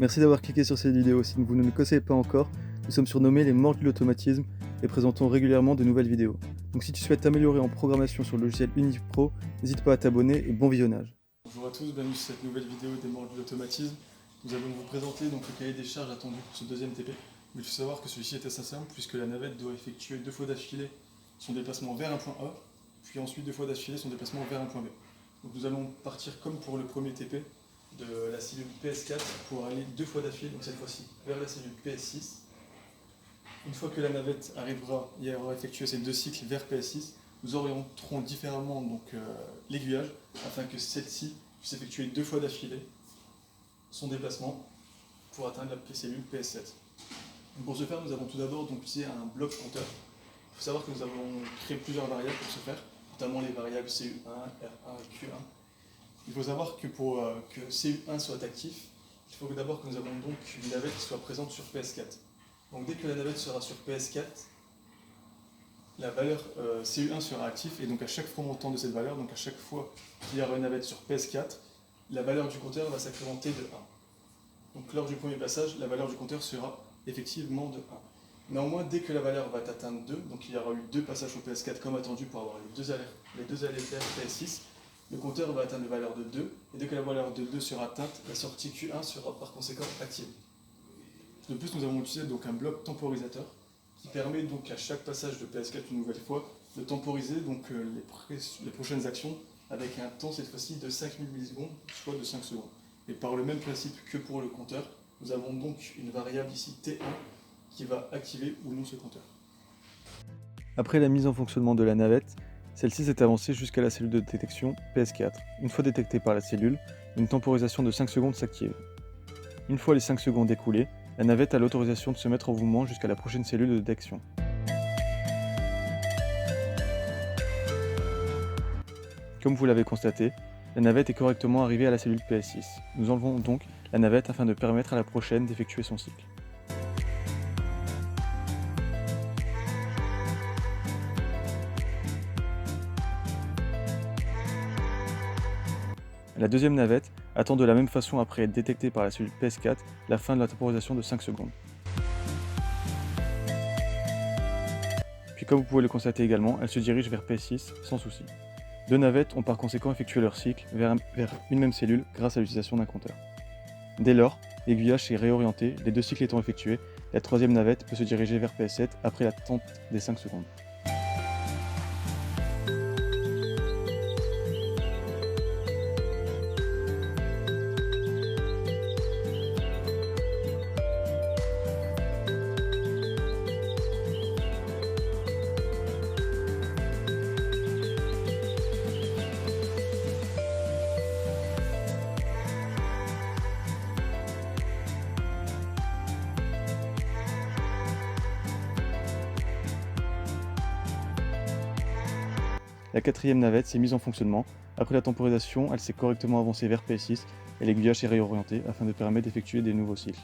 Merci d'avoir cliqué sur cette vidéo. Si vous ne nous connaissez pas encore, nous sommes surnommés les mordus de l'automatisme et présentons régulièrement de nouvelles vidéos. Donc si tu souhaites t'améliorer en programmation sur le logiciel Unipro, n'hésite pas à t'abonner et bon visionnage. Bonjour à tous, bienvenue sur cette nouvelle vidéo des mordus de l'automatisme. Nous allons vous présenter donc le cahier des charges attendu pour ce deuxième TP. Mais il faut savoir que celui-ci est assez simple puisque la navette doit effectuer 2 fois d'affilée son déplacement vers un point A, puis ensuite 2 fois d'affilée son déplacement vers un point B. Donc nous allons partir comme pour le premier TP de la cellule PS4 pour aller 2 fois d'affilée, donc cette fois-ci vers la cellule PS6. Une fois que la navette arrivera et aura effectué ces 2 cycles vers PS6, nous orienterons différemment l'aiguillage afin que celle-ci puisse effectuer 2 fois d'affilée son déplacement pour atteindre la cellule PS7. Pour ce faire, nous avons tout d'abord utilisé un bloc compteur. Il faut savoir que nous avons créé plusieurs variables pour ce faire, notamment les variables CU1, R1 et Q1. Il faut savoir que pour que CU1 soit actif, il faut d'abord que nous avons donc une navette qui soit présente sur PS4. Donc dès que la navette sera sur PS4, la valeur CU1 sera active et donc à chaque fois montant de cette valeur, donc à chaque fois qu'il y aura une navette sur PS4, la valeur du compteur va s'incrémenter de 1. Donc lors du premier passage, la valeur du compteur sera effectivement de 1. Néanmoins, dès que la valeur va atteindre 2, donc il y aura eu 2 passages au PS4 comme attendu pour avoir les deux allées vers PS6, le compteur va atteindre la valeur de 2, et dès que la valeur de 2 sera atteinte, la sortie Q1 sera par conséquent active. De plus, nous avons utilisé un bloc temporisateur qui permet à chaque passage de PS4 une nouvelle fois de temporiser les prochaines actions avec un temps cette fois-ci de 5000 millisecondes, soit de 5 secondes. Et par le même principe que pour le compteur, nous avons donc une variable ici T1 qui va activer ou non ce compteur. Après la mise en fonctionnement de la navette, celle-ci s'est avancée jusqu'à la cellule de détection PS4. Une fois détectée par la cellule, une temporisation de 5 secondes s'active. Une fois les 5 secondes écoulées, la navette a l'autorisation de se mettre en mouvement jusqu'à la prochaine cellule de détection. Comme vous l'avez constaté, la navette est correctement arrivée à la cellule PS6. Nous enlevons donc la navette afin de permettre à la prochaine d'effectuer son cycle. La deuxième navette attend de la même façon après être détectée par la cellule PS4 la fin de la temporisation de 5 secondes. Puis comme vous pouvez le constater également, elle se dirige vers PS6 sans souci. Deux navettes ont par conséquent effectué leur cycle vers une même cellule grâce à l'utilisation d'un compteur. Dès lors, l'aiguillage s'est réorienté, les 2 cycles étant effectués, la troisième navette peut se diriger vers PS7 après l'attente des 5 secondes. La quatrième navette s'est mise en fonctionnement. Après la temporisation, elle s'est correctement avancée vers PS6 et l'aiguillage s'est réorienté afin de permettre d'effectuer des nouveaux cycles.